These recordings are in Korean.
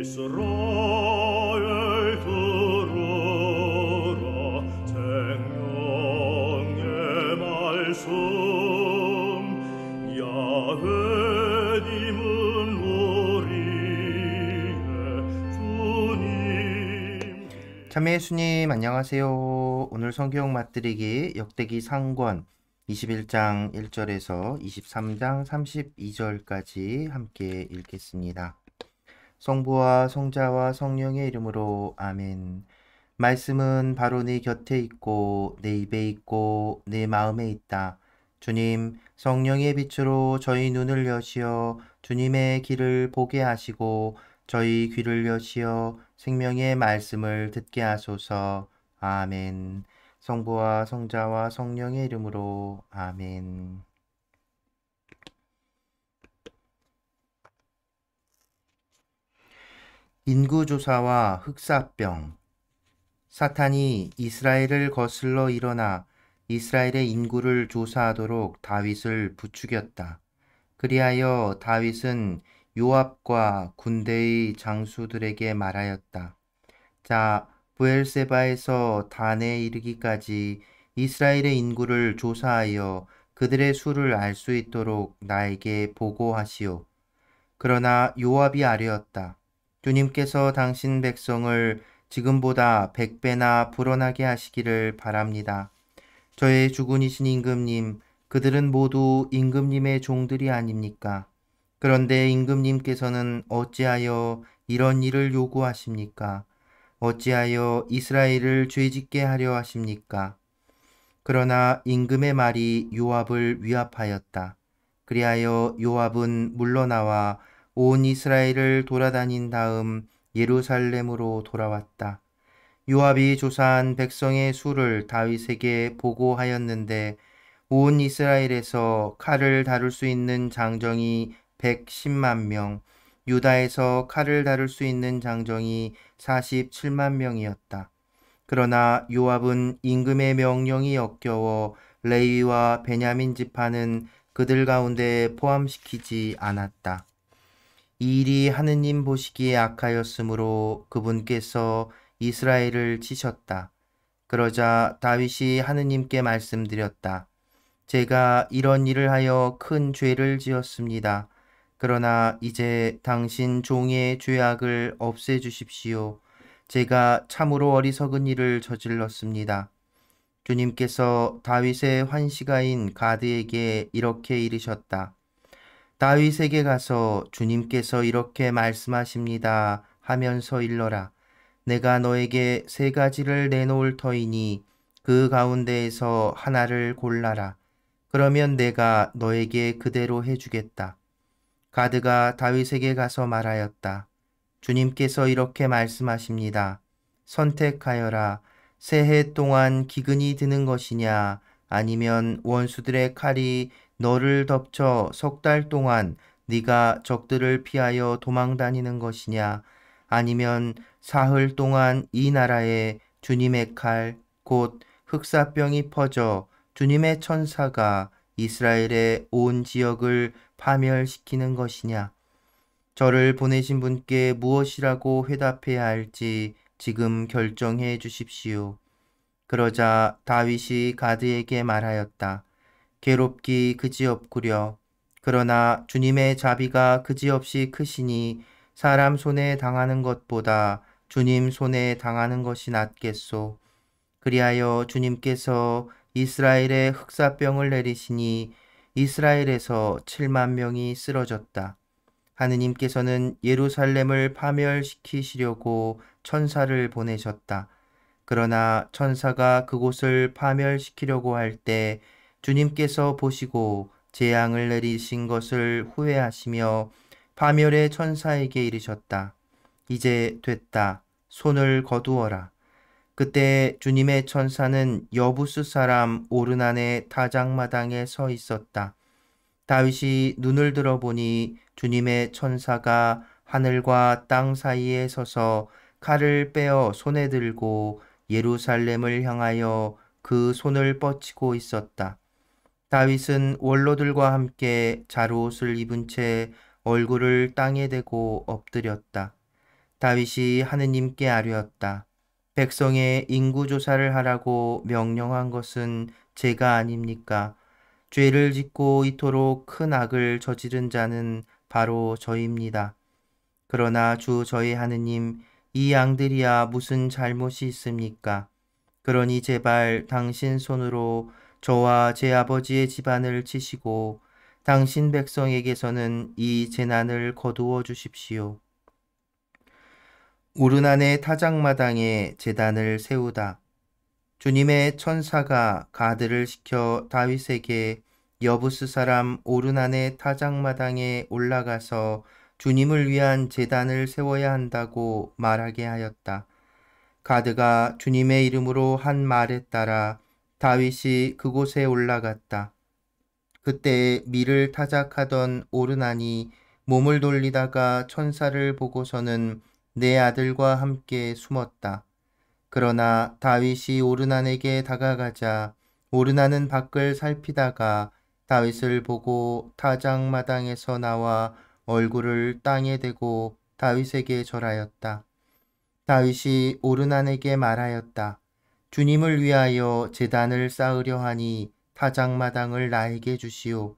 이스라엘 들으라 생명의 말씀 야훼님은 우리의 주님. 참여 예수님 안녕하세요. 오늘 성경 맛들이기 역대기 상권 21장 1절에서 23장 32절까지 함께 읽겠습니다. 성부와 성자와 성령의 이름으로 아멘. 말씀은 바로 내 곁에 있고 내 입에 있고 내 마음에 있다. 주님, 성령의 빛으로 저희 눈을 여시어 주님의 길을 보게 하시고 저희 귀를 여시어 생명의 말씀을 듣게 하소서. 아멘. 성부와 성자와 성령의 이름으로 아멘. 인구조사와 흑사병. 사탄이 이스라엘을 거슬러 일어나 이스라엘의 인구를 조사하도록 다윗을 부추겼다. 그리하여 다윗은 요압과 군대의 장수들에게 말하였다. 자, 브엘세바에서 단에 이르기까지 이스라엘의 인구를 조사하여 그들의 수를 알 수 있도록 나에게 보고하시오. 그러나 요압이 아뢰었다. 주님께서 당신 백성을 지금보다 100배나 불어나게 하시기를 바랍니다. 저의 주군이신 임금님, 그들은 모두 임금님의 종들이 아닙니까? 그런데 임금님께서는 어찌하여 이런 일을 요구하십니까? 어찌하여 이스라엘을 죄짓게 하려 하십니까? 그러나 임금의 말이 요압을 위압하였다. 그리하여 요압은 물러나와 온 이스라엘을 돌아다닌 다음 예루살렘으로 돌아왔다. 요압이 조사한 백성의 수를 다윗에게 보고하였는데 온 이스라엘에서 칼을 다룰 수 있는 장정이 110만 명, 유다에서 칼을 다룰 수 있는 장정이 47만 명이었다. 그러나 요압은 임금의 명령이 역겨워 레위와 베냐민 지파는 그들 가운데 포함시키지 않았다. 이 일이 하느님 보시기에 악하였으므로 그분께서 이스라엘을 치셨다. 그러자 다윗이 하느님께 말씀드렸다. 제가 이런 일을 하여 큰 죄를 지었습니다. 그러나 이제 당신 종의 죄악을 없애주십시오. 제가 참으로 어리석은 일을 저질렀습니다. 주님께서 다윗의 환시가인 가드에게 이렇게 이르셨다. 다윗에게 가서 주님께서 이렇게 말씀하십니다 하면서 일러라. 내가 너에게 3가지를 내놓을 터이니 그 가운데에서 하나를 골라라. 그러면 내가 너에게 그대로 해주겠다. 가드가 다윗에게 가서 말하였다. 주님께서 이렇게 말씀하십니다. 선택하여라. 새해 동안 기근이 드는 것이냐 아니면 원수들의 칼이 너를 덮쳐 3달 동안 네가 적들을 피하여 도망다니는 것이냐 아니면 사흘 동안 이 나라에 주님의 칼, 곧 흑사병이 퍼져 주님의 천사가 이스라엘의 온 지역을 파멸시키는 것이냐. 저를 보내신 분께 무엇이라고 회답해야 할지 지금 결정해 주십시오. 그러자 다윗이 가드에게 말하였다. 괴롭기 그지없구려. 그러나 주님의 자비가 그지없이 크시니 사람 손에 당하는 것보다 주님 손에 당하는 것이 낫겠소. 그리하여 주님께서 이스라엘에 흑사병을 내리시니 이스라엘에서 7만 명이 쓰러졌다. 하느님께서는 예루살렘을 파멸시키시려고 천사를 보내셨다. 그러나 천사가 그곳을 파멸시키려고 할 때 주님께서 보시고 재앙을 내리신 것을 후회하시며 파멸의 천사에게 이르셨다. 이제 됐다. 손을 거두어라. 그때 주님의 천사는 여부스 사람 오르난의 타작마당에 서 있었다. 다윗이 눈을 들어보니 주님의 천사가 하늘과 땅 사이에 서서 칼을 빼어 손에 들고 예루살렘을 향하여 그 손을 뻗치고 있었다. 다윗은 원로들과 함께 자루옷을 입은 채 얼굴을 땅에 대고 엎드렸다. 다윗이 하느님께 아뢰었다. 백성의 인구조사를 하라고 명령한 것은 제가 아닙니까? 죄를 짓고 이토록 큰 악을 저지른 자는 바로 저입니다. 그러나 주 저희 하느님, 이 양들이야 무슨 잘못이 있습니까? 그러니 제발 당신 손으로 저와 제 아버지의 집안을 치시고 당신 백성에게서는 이 재난을 거두어 주십시오. 오르난의 타작마당에 제단을 세우다. 주님의 천사가 가드를 시켜 다윗에게 여부스 사람 오르난의 타작마당에 올라가서 주님을 위한 제단을 세워야 한다고 말하게 하였다. 가드가 주님의 이름으로 한 말에 따라 다윗이 그곳에 올라갔다. 그때 밀을 타작하던 오르난이 몸을 돌리다가 천사를 보고서는 내 아들과 함께 숨었다. 그러나 다윗이 오르난에게 다가가자 오르난은 밖을 살피다가 다윗을 보고 타작마당에서 나와 얼굴을 땅에 대고 다윗에게 절하였다. 다윗이 오르난에게 말하였다. 주님을 위하여 제단을 쌓으려 하니 타작마당을 나에게 주시오.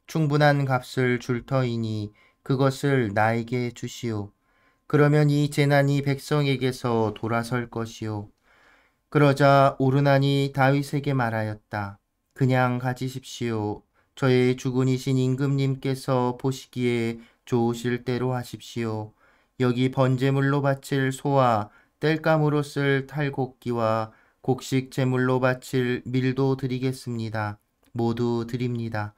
충분한 값을 줄 터이니 그것을 나에게 주시오. 그러면 이 재난이 백성에게서 돌아설 것이오. 그러자 오르난이 다윗에게 말하였다. 그냥 가지십시오. 저의 주군이신 임금님께서 보시기에 좋으실 대로 하십시오. 여기 번제물로 바칠 소와 땔감으로 쓸 탈곡기와 곡식 제물로 바칠 밀도 드리겠습니다. 모두 드립니다.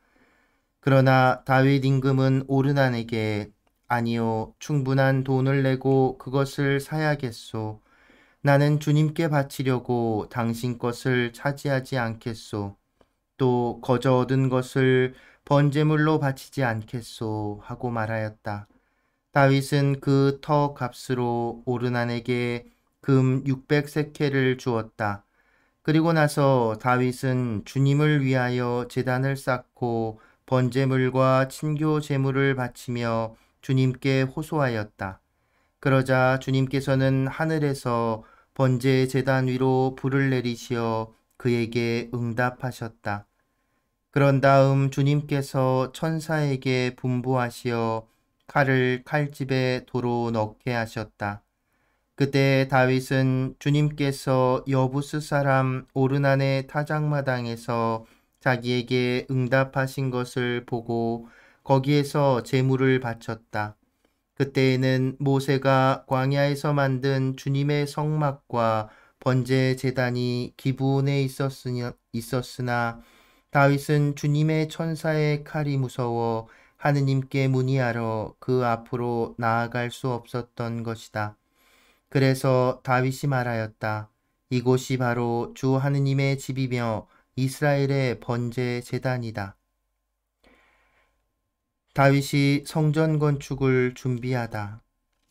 그러나 다윗 임금은 오르난에게 아니요, 충분한 돈을 내고 그것을 사야겠소. 나는 주님께 바치려고 당신 것을 차지하지 않겠소. 또 거저 얻은 것을 번제물로 바치지 않겠소 하고 말하였다. 다윗은 그 터 값으로 오르난에게 금 600세켈을 주었다. 그리고 나서 다윗은 주님을 위하여 제단을 쌓고 번제물과 친교 제물을 바치며 주님께 호소하였다. 그러자 주님께서는 하늘에서 번제 제단 위로 불을 내리시어 그에게 응답하셨다. 그런 다음 주님께서 천사에게 분부하시어 칼을 칼집에 도로 넣게 하셨다. 그때 다윗은 주님께서 여부스 사람 오르난의 타작마당에서 자기에게 응답하신 것을 보고 거기에서 제물을 바쳤다. 그때에는 모세가 광야에서 만든 주님의 성막과 번제 제단이 기브온에 있었으나 다윗은 주님의 천사의 칼이 무서워 하느님께 문의하러 그 앞으로 나아갈 수 없었던 것이다. 그래서 다윗이 말하였다. 이곳이 바로 주 하느님의 집이며 이스라엘의 번제 제단이다. 다윗이 성전 건축을 준비하다.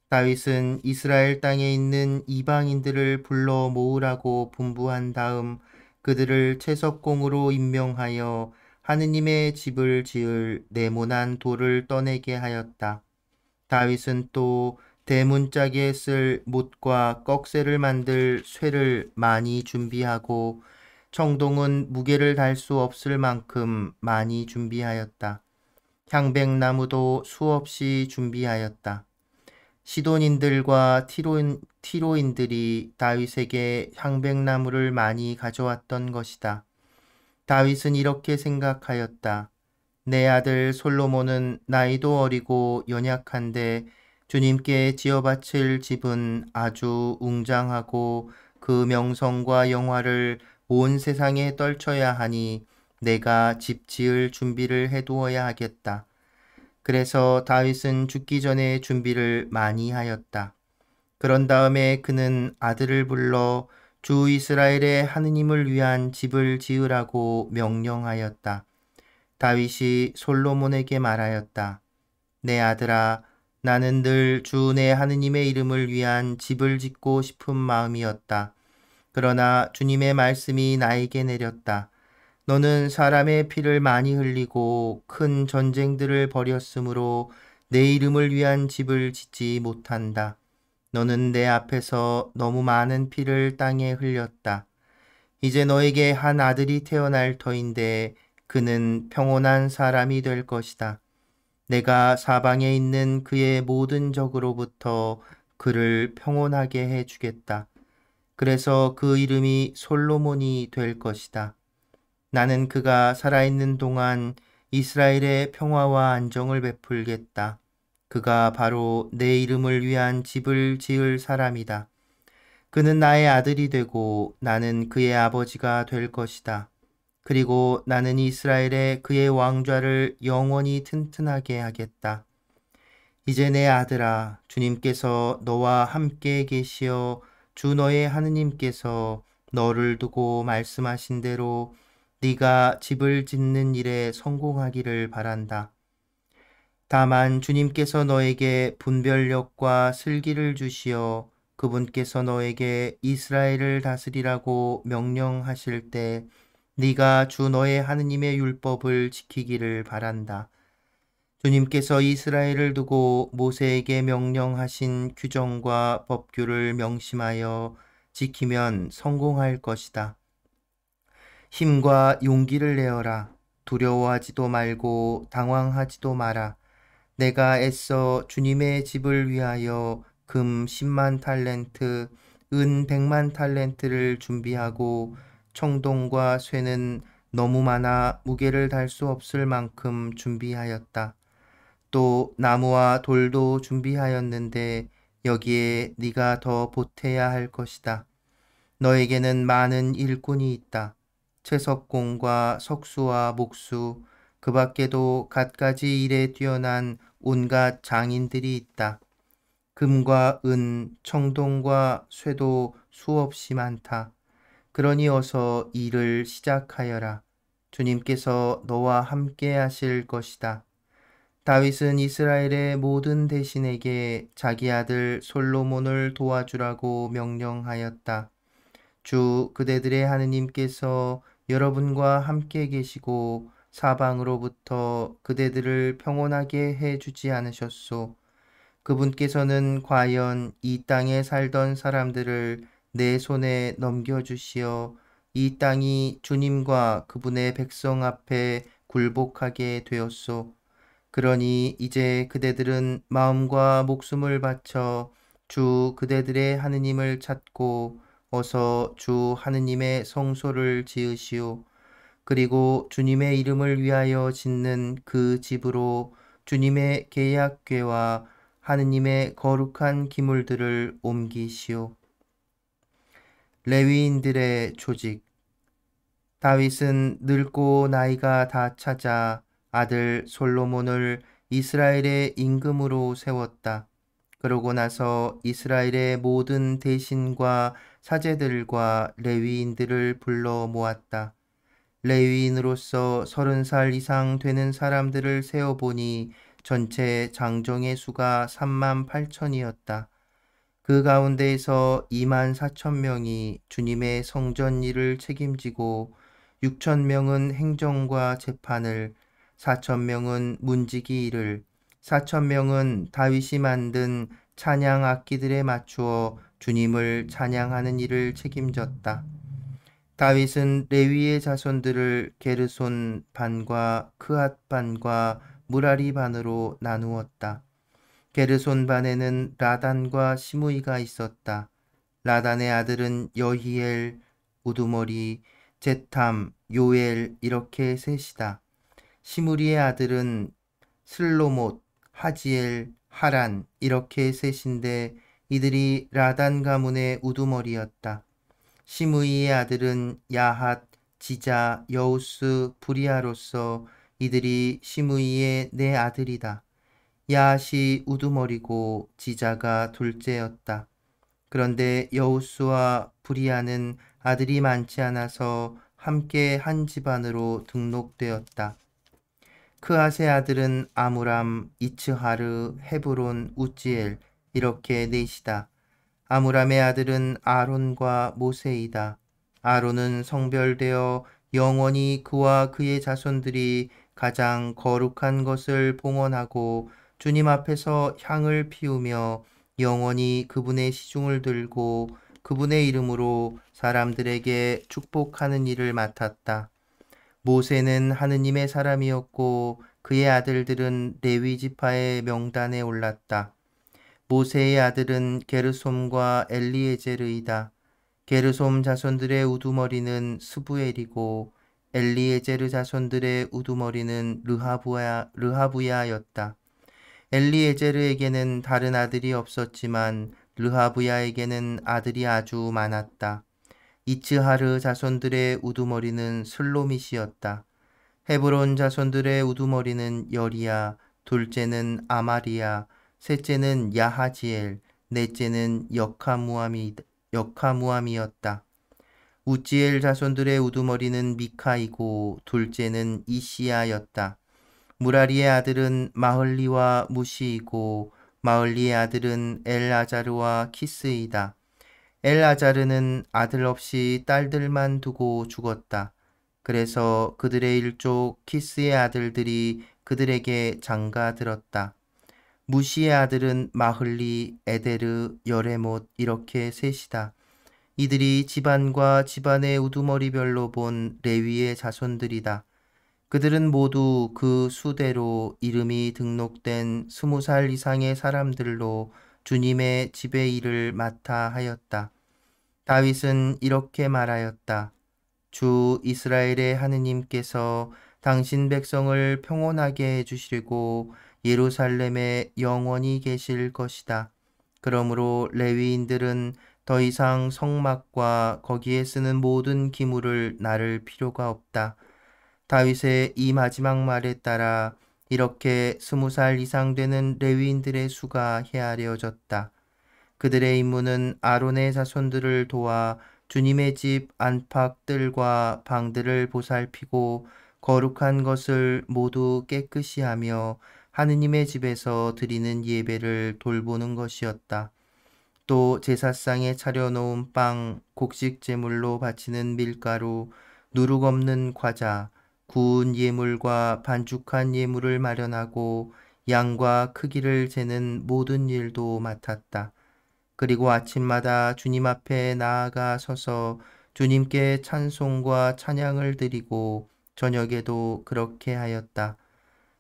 다윗은 이스라엘 땅에 있는 이방인들을 불러 모으라고 분부한 다음 그들을 채석공으로 임명하여 하느님의 집을 지을 네모난 돌을 떠내게 하였다. 다윗은 또 대문짝에 쓸 못과 꺽쇠를 만들 쇠를 많이 준비하고 청동은 무게를 달 수 없을 만큼 많이 준비하였다. 향백나무도 수없이 준비하였다. 시돈인들과 티로인들이 다윗에게 향백나무를 많이 가져왔던 것이다. 다윗은 이렇게 생각하였다. 내 아들 솔로몬은 나이도 어리고 연약한데 주님께 지어바칠 집은 아주 웅장하고 그 명성과 영화를 온 세상에 떨쳐야 하니 내가 집 지을 준비를 해두어야 하겠다. 그래서 다윗은 죽기 전에 준비를 많이 하였다. 그런 다음에 그는 아들을 불러 주 이스라엘의 하느님을 위한 집을 지으라고 명령하였다. 다윗이 솔로몬에게 말하였다. 내 아들아, 나는 늘 주 내 하느님의 이름을 위한 집을 짓고 싶은 마음이었다. 그러나 주님의 말씀이 나에게 내렸다. 너는 사람의 피를 많이 흘리고 큰 전쟁들을 벌였으므로 내 이름을 위한 집을 짓지 못한다. 너는 내 앞에서 너무 많은 피를 땅에 흘렸다. 이제 너에게 한 아들이 태어날 터인데 그는 평온한 사람이 될 것이다. 내가 사방에 있는 그의 모든 적으로부터 그를 평온하게 해 주겠다. 그래서 그 이름이 솔로몬이 될 것이다. 나는 그가 살아있는 동안 이스라엘의 평화와 안정을 베풀겠다. 그가 바로 내 이름을 위한 집을 지을 사람이다. 그는 나의 아들이 되고 나는 그의 아버지가 될 것이다. 그리고 나는 이스라엘의 그의 왕좌를 영원히 튼튼하게 하겠다. 이제 내 아들아, 주님께서 너와 함께 계시어 주 너의 하느님께서 너를 두고 말씀하신 대로 네가 집을 짓는 일에 성공하기를 바란다. 다만 주님께서 너에게 분별력과 슬기를 주시어 그분께서 너에게 이스라엘을 다스리라고 명령하실 때 네가 주 너의 하느님의 율법을 지키기를 바란다. 주님께서 이스라엘을 두고 모세에게 명령하신 규정과 법규를 명심하여 지키면 성공할 것이다. 힘과 용기를 내어라. 두려워하지도 말고 당황하지도 마라. 내가 애써 주님의 집을 위하여 금 10만 탈렌트, 은 100만 탈렌트를 준비하고 청동과 쇠는 너무 많아 무게를 달 수 없을 만큼 준비하였다. 또 나무와 돌도 준비하였는데 여기에 네가 더 보태야 할 것이다. 너에게는 많은 일꾼이 있다. 채석공과 석수와 목수, 그 밖에도 갖가지 일에 뛰어난 온갖 장인들이 있다. 금과 은, 청동과 쇠도 수없이 많다. 그러니 어서 일을 시작하여라. 주님께서 너와 함께 하실 것이다. 다윗은 이스라엘의 모든 대신에게 자기 아들 솔로몬을 도와주라고 명령하였다. 주 그대들의 하느님께서 여러분과 함께 계시고 사방으로부터 그대들을 평온하게 해 주지 않으셨소. 그분께서는 과연 이 땅에 살던 사람들을 내 손에 넘겨주시어 이 땅이 주님과 그분의 백성 앞에 굴복하게 되었소. 그러니 이제 그대들은 마음과 목숨을 바쳐 주 그대들의 하느님을 찾고 어서 주 하느님의 성소를 지으시오. 그리고 주님의 이름을 위하여 짓는 그 집으로 주님의 계약궤와 하느님의 거룩한 기물들을 옮기시오. 레위인들의 조직. 다윗은 늙고 나이가 다 차자 아들 솔로몬을 이스라엘의 임금으로 세웠다. 그러고 나서 이스라엘의 모든 대신과 사제들과 레위인들을 불러 모았다. 레위인으로서 30살 이상 되는 사람들을 세어보니 전체 장정의 수가 3만 8천이었다. 그 가운데에서 2만 4천 명이 주님의 성전 일을 책임지고 6천 명은 행정과 재판을, 4천 명은 문지기 일을, 4천 명은 다윗이 만든 찬양 악기들에 맞추어 주님을 찬양하는 일을 책임졌다. 다윗은 레위의 자손들을 게르손 반과 크앗 반과 무라리 반으로 나누었다. 게르손 반에는 라단과 시므이가 있었다. 라단의 아들은 여히엘, 우두머리, 제탐, 요엘 이렇게 셋이다. 시므리의 아들은 슬로못, 하지엘, 하란 이렇게 셋인데 이들이 라단 가문의 우두머리였다. 시므이의 아들은 야핫, 지자, 여우스, 부리아로서 이들이 시므이의 네 아들이다. 야핫이 우두머리고 지자가 둘째였다. 그런데 여우스와 부리아는 아들이 많지 않아서 함께 한 집안으로 등록되었다. 크앗의 아들은 아므람, 이츠하르, 헤브론, 우지엘 이렇게 넷이다. 아므람의 아들은 아론과 모세이다. 아론은 성별되어 영원히 그와 그의 자손들이 가장 거룩한 것을 봉헌하고 주님 앞에서 향을 피우며 영원히 그분의 시중을 들고 그분의 이름으로 사람들에게 축복하는 일을 맡았다. 모세는 하느님의 사람이었고 그의 아들들은 레위 지파의 명단에 올랐다. 모세의 아들은 게르솜과 엘리에제르이다. 게르솜 자손들의 우두머리는 스부엘이고 엘리에제르 자손들의 우두머리는 르하부야였다. 엘리에제르에게는 다른 아들이 없었지만 르하부야에게는 아들이 아주 많았다. 이츠하르 자손들의 우두머리는 슬로밋이었다. 헤브론 자손들의 우두머리는 여리야, 둘째는 아마리야, 셋째는 야하지엘, 넷째는 역하무암이었다. 우지엘 자손들의 우두머리는 미카이고 둘째는 이시야였다. 무라리의 아들은 마흘리와 무시이고 마흘리의 아들은 엘아자르와 키스이다. 엘아자르는 아들 없이 딸들만 두고 죽었다. 그래서 그들의 일족 키스의 아들들이 그들에게 장가들었다. 무시의 아들은 마흘리, 에데르, 여레못 이렇게 셋이다. 이들이 집안과 집안의 우두머리별로 본 레위의 자손들이다. 그들은 모두 그 수대로 이름이 등록된 20살 이상의 사람들로 주님의 집의 일을 맡아 하였다. 다윗은 이렇게 말하였다. 주 이스라엘의 하느님께서 당신 백성을 평온하게 해주시고 예루살렘에 영원히 계실 것이다. 그러므로 레위인들은 더 이상 성막과 거기에 쓰는 모든 기물을 나를 필요가 없다. 다윗의 이 마지막 말에 따라 이렇게 20살 이상 되는 레위인들의 수가 헤아려졌다. 그들의 임무는 아론의 자손들을 도와 주님의 집 안팎들과 방들을 보살피고 거룩한 것을 모두 깨끗이 하며 하느님의 집에서 드리는 예배를 돌보는 것이었다. 또 제사상에 차려놓은 빵, 곡식 제물로 바치는 밀가루, 누룩 없는 과자, 구운 예물과 반죽한 예물을 마련하고 양과 크기를 재는 모든 일도 맡았다. 그리고 아침마다 주님 앞에 나아가 서서 주님께 찬송과 찬양을 드리고 저녁에도 그렇게 하였다.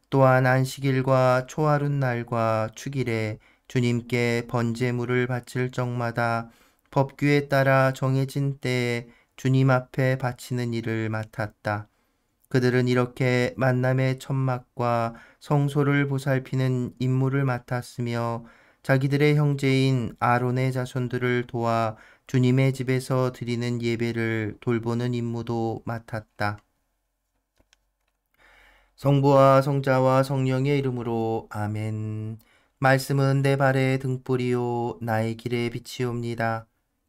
또한 안식일과 초하룻날과 축일에 주님께 번제물을 바칠 적마다 법규에 따라 정해진 때에 주님 앞에 바치는 일을 맡았다. 그들은 이렇게 만남의 천막과 성소를 보살피는 임무를 맡았으며 자기들의 형제인 아론의 자손들을 도와 주님의 집에서 드리는 예배를 돌보는 임무도 맡았다. 성부와 성자와 성령의 이름으로 아멘. 말씀은 내 발의 등불이요 나의 길의 빛이옵니다.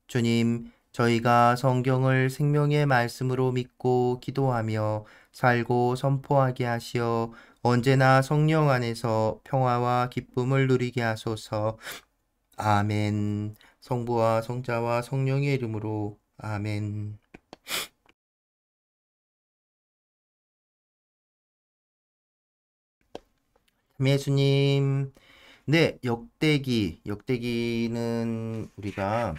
주님, 저희가 성경을 생명의 말씀으로 믿고 기도하며 살고 선포하게 하시어 언제나 성령 안에서 평화와 기쁨을 누리게 하소서. 아멘. 성부와 성자와 성령의 이름으로 아멘. 예수님. 네, 역대기는 우리가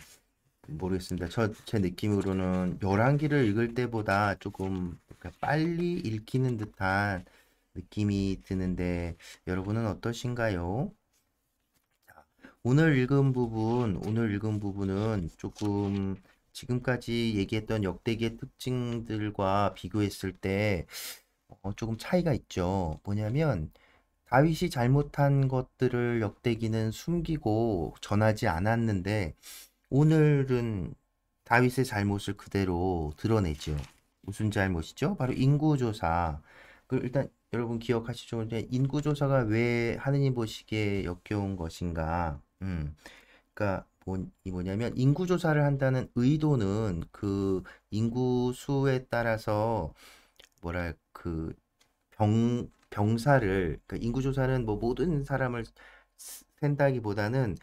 모르겠습니다. 제 느낌으로는 열왕기를 읽을 때보다 조금 빨리 읽히는 듯한 느낌이 드는데 여러분은 어떠신가요? 오늘 읽은 부분은 조금 지금까지 얘기했던 역대기의 특징들과 비교했을 때 조금 차이가 있죠. 뭐냐면 다윗이 잘못한 것들을 역대기는 숨기고 전하지 않았는데 오늘은 다윗의 잘못을 그대로 드러내죠. 무슨 잘못이죠? 바로 인구조사. 일단 여러분 기억하시죠? 인구조사가 왜 하느님 보시기에 역겨운 것인가? 그러니까 뭐냐면 인구조사를 한다는 의도는 그 인구수에 따라서 병사를, 그러니까 인구조사는 뭐 모든 사람을 센다기보다는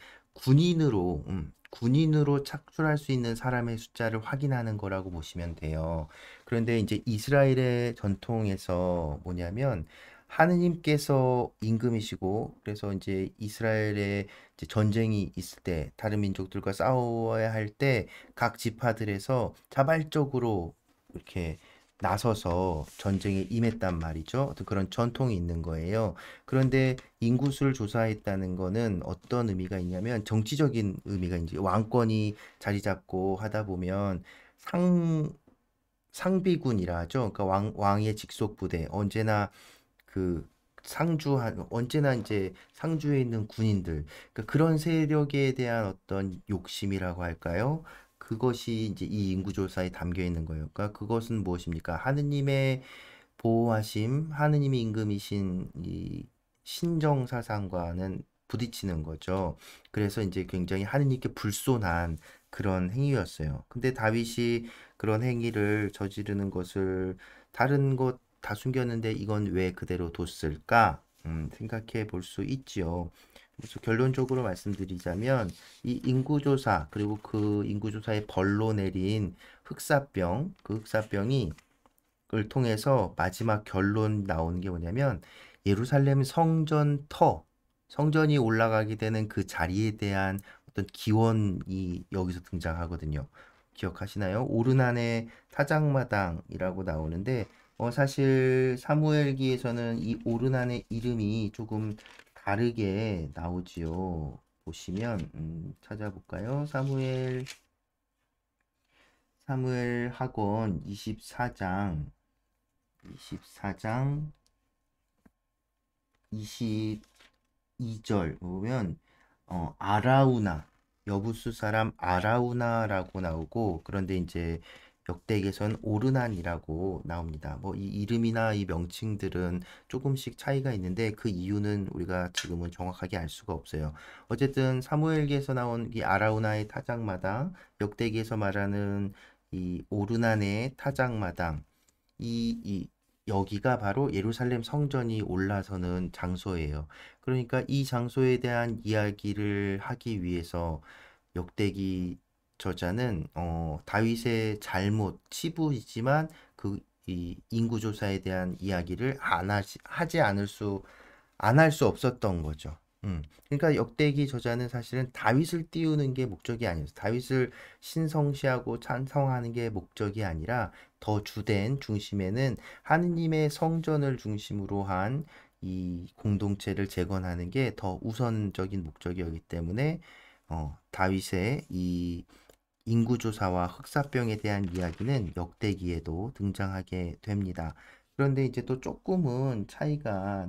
군인으로 착출할 수 있는 사람의 숫자를 확인하는 거라고 보시면 돼요. 그런데 이제 이스라엘의 전통에서 뭐냐면 하느님께서 임금이시고 그래서 이제 이스라엘에 이제 전쟁이 있을 때 다른 민족들과 싸워야 할 때 각 지파들에서 자발적으로 이렇게 나서서 전쟁에 임했단 말이죠. 어떤 그런 전통이 있는 거예요. 그런데 인구수를 조사했다는 거는 어떤 의미가 있냐면 정치적인 의미가 이제 왕권이 자리 잡고 하다 보면 상 상비군이라 하죠. 그러니까 왕의 직속 부대 언제나 그 상주한 언제나 이제 상주에 있는 군인들 그러니까 그런 세력에 대한 어떤 욕심이라고 할까요? 그것이 이제 이 인구조사에 담겨 있는 거예요. 그러니까 그것은 무엇입니까? 하느님의 보호하심, 하느님이 임금이신 이 신정 사상과는 부딪히는 거죠. 그래서 이제 굉장히 하느님께 불손한 그런 행위였어요. 근데 다윗이 그런 행위를 저지르는 것을 다른 것 다 숨겼는데 이건 왜 그대로 뒀을까? 생각해 볼 수 있지요. 그래서 결론적으로 말씀드리자면 이 인구조사 그리고 그 인구조사에 벌로 내린 흑사병, 그 흑사병이 을 통해서 마지막 결론 나오는 게 뭐냐면 예루살렘 성전이 올라가게 되는 그 자리에 대한 어떤 기원이 여기서 등장하거든요. 기억하시나요? 오르난의 타작마당이라고 나오는데 사실 사무엘기에서는 이 오르난의 이름이 조금 다르게 나오지요. 보시면 찾아볼까요? 사무엘 학원 24장 22절 보면 아라우나 여부수 사람 아라우나라고 나오고 그런데 이제 역대기에선 오르난이라고 나옵니다. 뭐 이 이름이나 이 명칭들은 조금씩 차이가 있는데 그 이유는 우리가 지금은 정확하게 알 수가 없어요. 어쨌든 사무엘기에서 나온 이 아라우나의 타작마당, 역대기에서 말하는 이 오르난의 타작마당 이 여기가 바로 예루살렘 성전이 올라서는 장소예요. 그러니까 이 장소에 대한 이야기를 하기 위해서 역대기 저자는 다윗의 잘못, 치부이지만 그 이 인구조사에 대한 이야기를 하지 안 할 수 없었던 거죠. 그러니까 역대기 저자는 사실은 다윗을 띄우는 게 목적이 아니었어요. 다윗을 신성시하고 찬성하는 게 목적이 아니라 더 주된 중심에는 하느님의 성전을 중심으로 한 이 공동체를 재건하는 게 더 우선적인 목적이었기 때문에 다윗의 이 인구조사와 흑사병에 대한 이야기는 역대기에도 등장하게 됩니다. 그런데 이제 또 조금은 차이가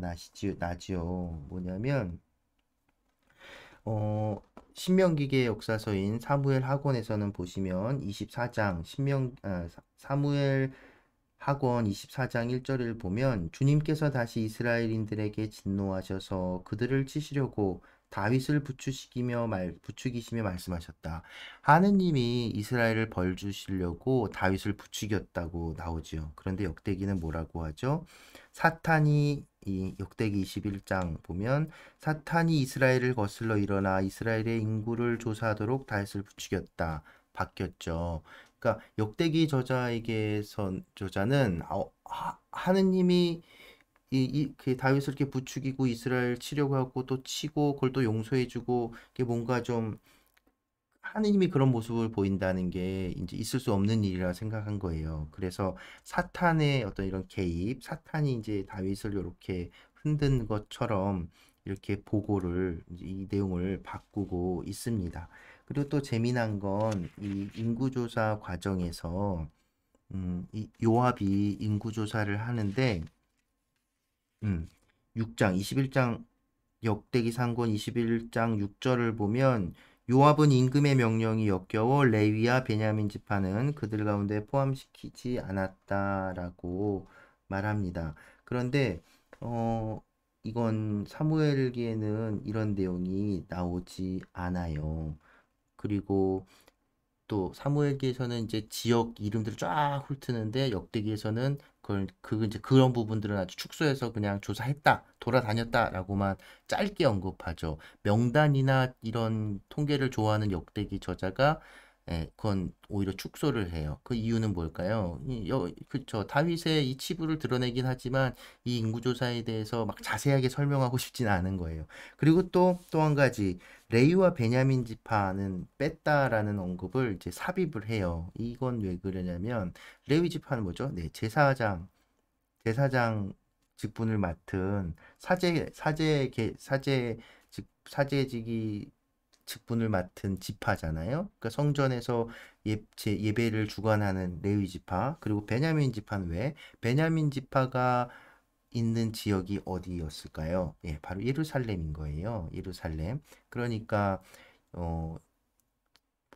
나지요. 뭐냐면 어, 신명기의 역사서인 사무엘 학원에서는 보시면 24장 사무엘 학원 24장 1절을 보면 주님께서 다시 이스라엘인들에게 진노하셔서 그들을 치시려고 다윗을 부추기시며 말씀하셨다. 하느님이 이스라엘을 벌 주시려고 다윗을 부추겼다고 나오지요. 그런데 역대기는 뭐라고 하죠? 사탄이 이 역대기 21장 보면 사탄이 이스라엘을 거슬러 일어나 이스라엘의 인구를 조사하도록 다윗을 부추겼다. 바뀌었죠. 그러니까 역대기 저자는 하느님이 그 다윗을 이렇게 부추기고 이스라엘 치려고 하고 또 치고 그걸 또 용서해주고 이게 뭔가 좀 하느님이 그런 모습을 보인다는 게 이제 있을 수 없는 일이라 생각한 거예요. 그래서 사탄의 어떤 이런 개입, 사탄이 이제 다윗을 이렇게 흔든 것처럼 이렇게 보고를 이제 이 내용을 바꾸고 있습니다. 그리고 또 재미난 건 이 인구조사 과정에서 이 요압이 인구조사를 하는데 6장 21장 역대기 상권 21장 6절을 보면 요압은 임금의 명령이 역겨워 레위와 베냐민 지파는 그들 가운데 포함시키지 않았다라고 말합니다. 그런데 이건 사무엘기에는 이런 내용이 나오지 않아요. 그리고 또 사무엘기에서는 이제 지역 이름들을 쫙 훑는데 역대기에서는 그 이제 그런 부분들은 아주 축소해서 그냥 조사했다, 돌아다녔다라고만 짧게 언급하죠. 명단이나 이런 통계를 좋아하는 역대기 저자가 예, 그건 오히려 축소를 해요. 그 이유는 뭘까요? 그쵸. 다윗의 이 치부를 드러내긴 하지만 이 인구조사에 대해서 막 자세하게 설명하고 싶진 않은 거예요. 그리고 또 한 가지, 레위와 베냐민 지파는 뺐다라는 언급을 이제 삽입을 해요. 이건 왜 그러냐면, 레위 지파는 뭐죠? 네, 제사장 직분을 맡은 사제직이 직분을 맡은 지파잖아요. 그러니까 성전에서 예배를 주관하는 레위 지파, 그리고 베냐민 지파는 왜? 베냐민 지파가 있는 지역이 어디였을까요? 예, 바로 예루살렘인 거예요. 예루살렘. 그러니까 어,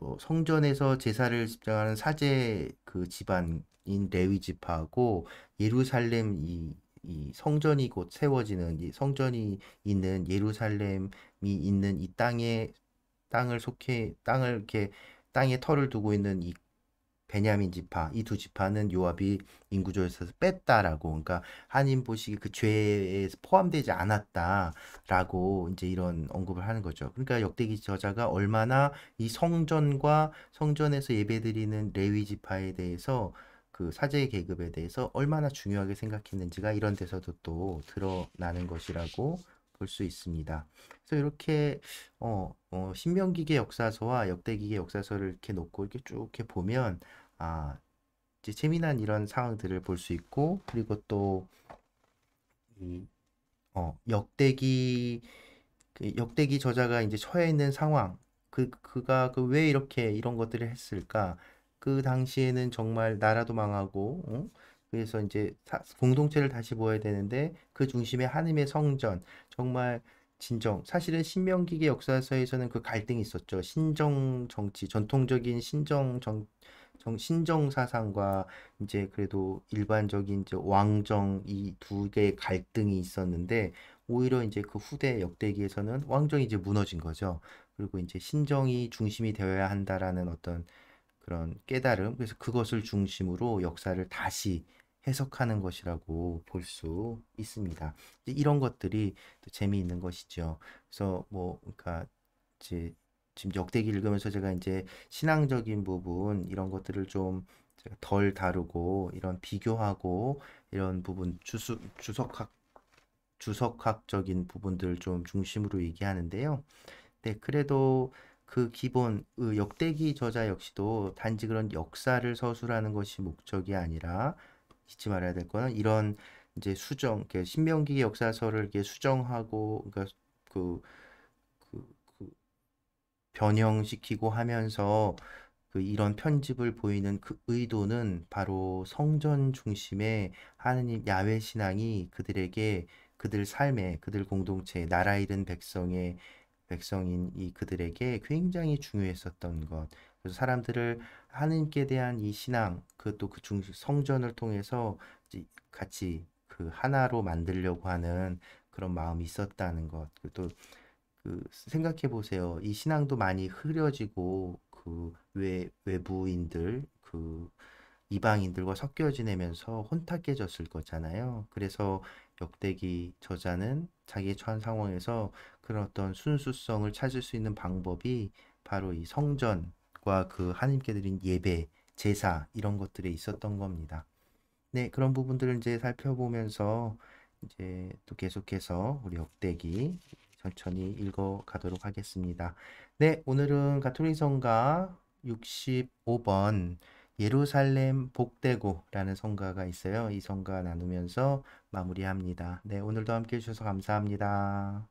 뭐 성전에서 제사를 집행하는 사제 그 집안인 레위 지파하고 예루살렘 이 성전이 곧 세워지는 이 성전이 있는 예루살렘이 있는 이 땅을 이렇게 땅에 터를 두고 있는 이 베냐민 지파, 이 두 지파는 요압이 인구조에서 뺐다라고, 그러니까 하나님 보시기 그 죄에 포함되지 않았다라고 이제 이런 언급을 하는 거죠. 그러니까 역대기 저자가 얼마나 이 성전과 성전에서 예배드리는 레위 지파에 대해서 그 사제의 계급에 대해서 얼마나 중요하게 생각했는지가 이런 데서도 또 드러나는 것이라고 볼 수 있습니다. 그래서 이렇게 신명기계 역사서와 역대기계 역사서를 이렇게 놓고 이렇게 쭉 이렇게 보면 아, 이제 재미난 이런 상황들을 볼 수 있고, 그리고 또, 이, 역대기 저자가 이제 처해 있는 상황, 그가 그 왜 이렇게 이런 것들을 했을까? 그 당시에는 정말 나라도 망하고, 그래서 이제 공동체를 다시 모아야 되는데, 그 중심에 하느님의 성전, 정말 사실은 신명기계 역사서에서는 그 갈등이 있었죠. 신정 정치, 전통적인 신정 사상과 이제 그래도 일반적인 이제 왕정 이 두 개의 갈등이 있었는데 오히려 이제 그 후대 역대기에서는 왕정이 이제 무너진 거죠. 그리고 이제 신정이 중심이 되어야 한다라는 어떤 그런 깨달음, 그래서 그것을 중심으로 역사를 다시 해석하는 것이라고 볼 수 있습니다. 이런 것들이 또 재미있는 것이죠. 그래서 뭐, 그러니까 이제 지금 역대기 읽으면서 제가 이제 신앙적인 부분 이런 것들을 좀 제가 덜 다루고 이런 비교하고 이런 부분 주석학적인 부분들 좀 중심으로 얘기하는데요. 네, 그래도 그 기본 역대기 저자 역시도 단지 그런 역사를 서술하는 것이 목적이 아니라 잊지 말아야 될 거는 이런 이제 신명기 역사서를 이렇게 수정하고 그러니까 그, 그 변형시키고 하면서 그 이런 편집을 보이는 그 의도는 바로 성전 중심의 하느님 야훼 신앙이 그들에게 그들 삶에 그들 공동체 나라 잃은 백성인 이 그들에게 굉장히 중요했었던 것. 그래서 사람들을 하느님께 대한 이 신앙, 그것도 그 성전을 통해서 이제 같이 그 하나로 만들려고 하는 그런 마음이 있었다는 것. 그리고 또 그 생각해 보세요. 이 신앙도 많이 흐려지고 그 외부인들 그 이방인들과 섞여 지내면서 혼탁해졌을 거잖아요. 그래서 역대기 저자는 자기의 처한 상황에서 그런 어떤 순수성을 찾을 수 있는 방법이 바로 이 성전과 그 하나님께 드린 예배, 제사 이런 것들에 있었던 겁니다. 네, 그런 부분들을 이제 살펴보면서 이제 또 계속해서 우리 역대기 천천히 읽어 가도록 하겠습니다. 네, 오늘은 가톨릭 성가 65번 예루살렘 복되고라는 성가가 있어요. 이 성가 나누면서 마무리합니다. 네, 오늘도 함께 해주셔서 감사합니다.